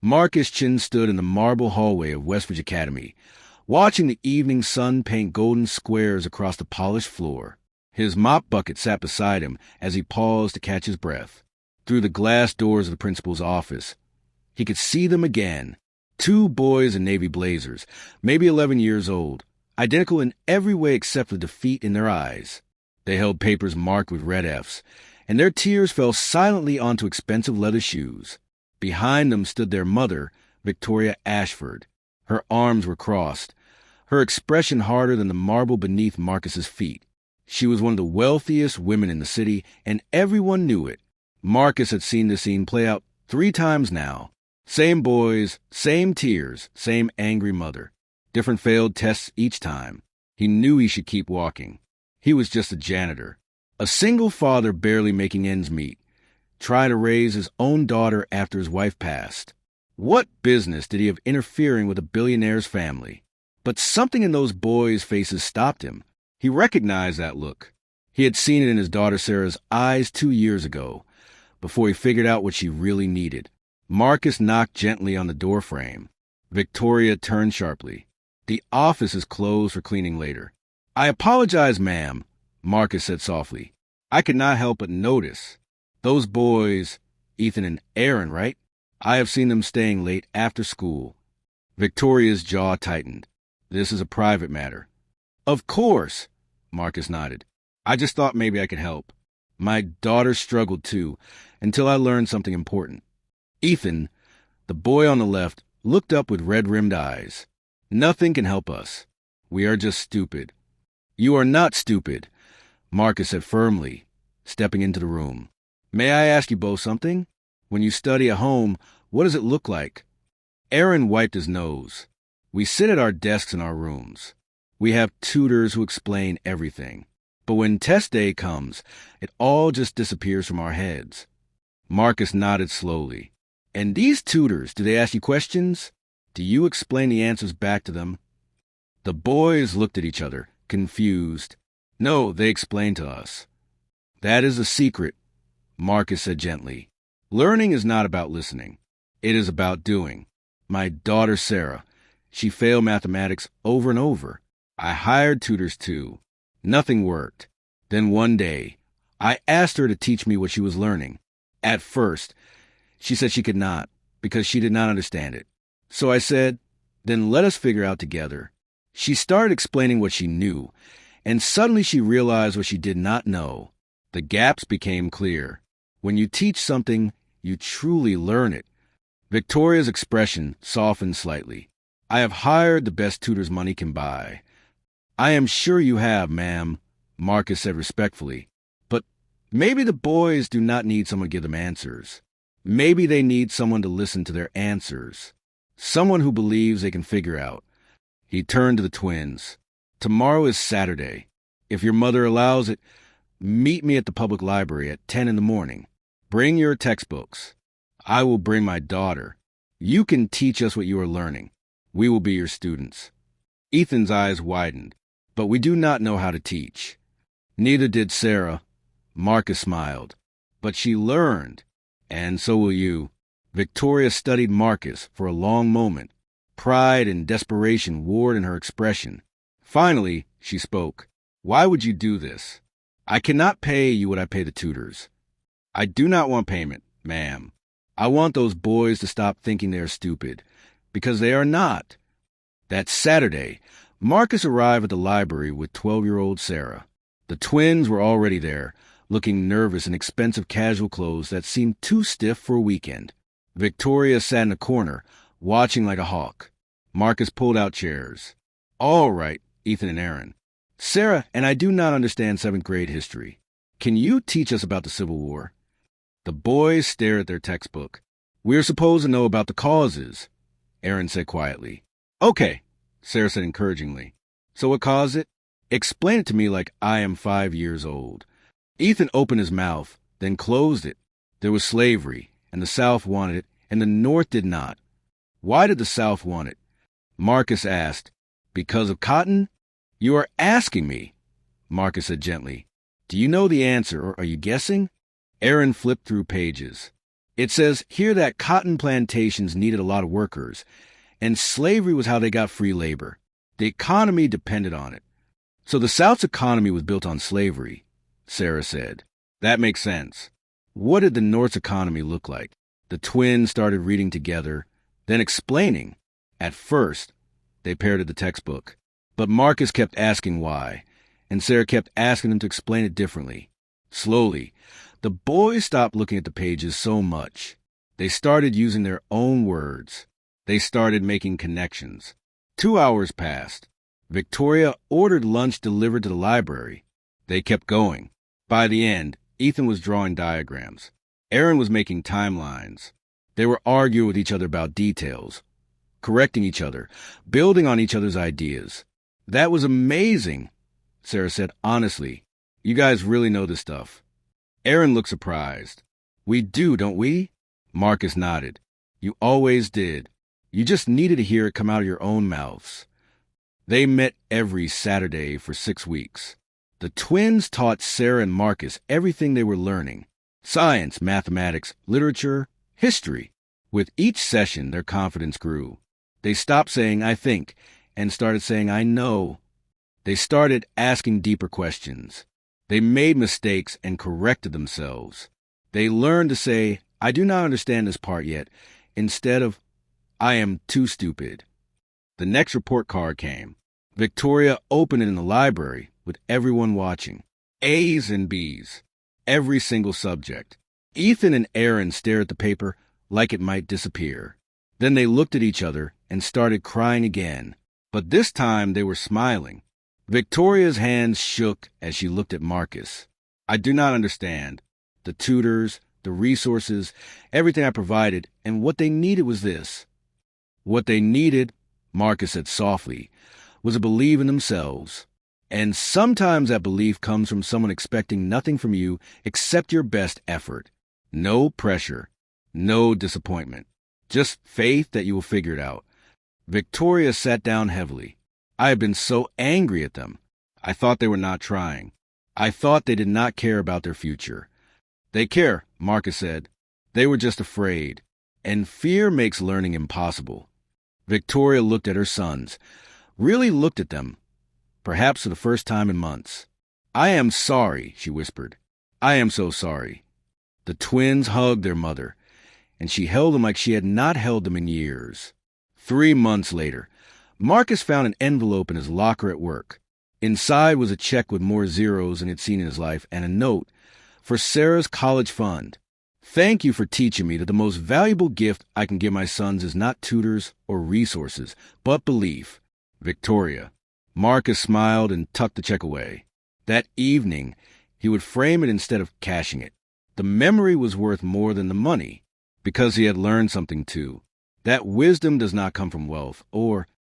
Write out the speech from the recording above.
Marcus Chin stood in the marble hallway of Westridge Academy, watching the evening sun paint golden squares across the polished floor. His mop bucket sat beside him as he paused to catch his breath. Through the glass doors of the principal's office, he could see them again. 2 boys in navy blazers, maybe 11 years old, identical in every way except for the defeat in their eyes. They held papers marked with red F's, and their tears fell silently onto expensive leather shoes. Behind them stood their mother, Victoria Ashford. Her arms were crossed, her expression harder than the marble beneath Marcus's feet. She was one of the wealthiest women in the city, and everyone knew it. Marcus had seen the scene play out 3 times now. Same boys, same tears, same angry mother. Different failed tests each time. He knew he should keep walking. He was just a janitor, a single father barely making ends meet, trying to raise his own daughter after his wife passed. What business did he have interfering with a billionaire's family? But something in those boys' faces stopped him. He recognized that look. He had seen it in his daughter Sarah's eyes 2 years ago, before he figured out what she really needed. Marcus knocked gently on the door frame. Victoria turned sharply. "The office is closed for cleaning later." "I apologize, ma'am," Marcus said softly. "I could not help but notice. Those boys, Ethan and Aaron, right? I have seen them staying late after school." Victoria's jaw tightened. "This is a private matter." "Of course," Marcus nodded. "I just thought maybe I could help. My daughter struggled too, until I learned something important." Ethan, the boy on the left, looked up with red-rimmed eyes. "Nothing can help us. We are just stupid." "You are not stupid," Marcus said firmly, stepping into the room. "May I ask you both something? When you study at home, what does it look like?" Aaron wiped his nose. "We sit at our desks in our rooms. We have tutors who explain everything. But when test day comes, it all just disappears from our heads." Marcus nodded slowly. "And these tutors, do they ask you questions? Do you explain the answers back to them?" The boys looked at each other, confused. "No, they explain to us." "That is a secret," Marcus said gently. "Learning is not about listening. It is about doing. My daughter Sarah, she failed mathematics over and over. I hired tutors too. Nothing worked. Then one day, I asked her to teach me what she was learning. At first, she said she could not, because she did not understand it. So I said, then let us figure out together. She started explaining what she knew, and suddenly she realized what she did not know. The gaps became clear. When you teach something, you truly learn it." Victoria's expression softened slightly. "I have hired the best tutors money can buy." "I am sure you have, ma'am," Marcus said respectfully. "But maybe the boys do not need someone to give them answers. Maybe they need someone to listen to their answers. Someone who believes they can figure out." He turned to the twins. "Tomorrow is Saturday. If your mother allows it, meet me at the public library at 10 in the morning. Bring your textbooks. I will bring my daughter. You can teach us what you are learning. We will be your students." Ethan's eyes widened. "But we do not know how to teach." "Neither did Sarah." Marcus smiled. "But she learned. And so will you." Victoria studied Marcus for a long moment. Pride and desperation warred in her expression. Finally, she spoke. "Why would you do this? I cannot pay you what I pay the tutors. I do not want payment, ma'am. I want those boys to stop thinking they are stupid, because they are not." That Saturday, Marcus arrived at the library with 12-year-old Sarah. The twins were already there, looking nervous in expensive casual clothes that seemed too stiff for a weekend. Victoria sat in a corner, watching like a hawk. Marcus pulled out chairs. "All right, Ethan and Aaron. Sarah and I do not understand 7th grade history. Can you teach us about the Civil War?" The boys stared at their textbook. "We are supposed to know about the causes," Aaron said quietly. "Okay," Sarah said encouragingly. "So what caused it? Explain it to me like I am 5 years old." Ethan opened his mouth, then closed it. There was slavery, and the South wanted it, and the North did not. "Why did the South want it?" Marcus asked. "Because of cotton?" "You are asking me," Marcus said gently. "Do you know the answer, or are you guessing?" Aaron flipped through pages. It says here that cotton plantations needed a lot of workers, and slavery was how they got free labor. The economy depended on it. So the South's economy was built on slavery, Sarah said. That makes sense. What did the North's economy look like? The twins started reading together, then explaining. At first, they parroted the textbook. But Marcus kept asking why, and Sarah kept asking him to explain it differently. Slowly, the boys stopped looking at the pages so much. They started using their own words. They started making connections. 2 hours passed. Victoria ordered lunch delivered to the library. They kept going. By the end, Ethan was drawing diagrams. Aaron was making timelines. They were arguing with each other about details, correcting each other, building on each other's ideas. That was amazing, Sarah said honestly. You guys really know this stuff. Aaron looked surprised. We do, don't we? Marcus nodded. You always did. You just needed to hear it come out of your own mouths. They met every Saturday for 6 weeks. The twins taught Sarah and Marcus everything they were learning. Science, mathematics, literature, history. With each session, their confidence grew. They stopped saying, I think, and started saying, I know. They started asking deeper questions. They made mistakes and corrected themselves. They learned to say, I do not understand this part yet, instead of, I am too stupid. The next report card came. Victoria opened it in the library with everyone watching. A's and B's. Every single subject. Ethan and Aaron stared at the paper like it might disappear. Then they looked at each other and started crying again. But this time they were smiling. Victoria's hands shook as she looked at Marcus. I do not understand. The tutors, the resources, everything I provided, and what they needed was this. What they needed, Marcus said softly, was a belief in themselves. And sometimes that belief comes from someone expecting nothing from you except your best effort. No pressure, no disappointment. Just faith that you will figure it out. Victoria sat down heavily. I had been so angry at them. I thought they were not trying. I thought they did not care about their future. They care, Marcus said. They were just afraid. And fear makes learning impossible. Victoria looked at her sons, really looked at them, perhaps for the first time in months. I am sorry, she whispered. I am so sorry. The twins hugged their mother, and she held them like she had not held them in years. 3 months later, Marcus found an envelope in his locker at work. Inside was a check with more zeros than he'd seen in his life and a note for Sarah's college fund. Thank you for teaching me that the most valuable gift I can give my sons is not tutors or resources, but belief. Victoria. Marcus smiled and tucked the check away. That evening, he would frame it instead of cashing it. The memory was worth more than the money, because he had learned something too. That wisdom does not come from wealth or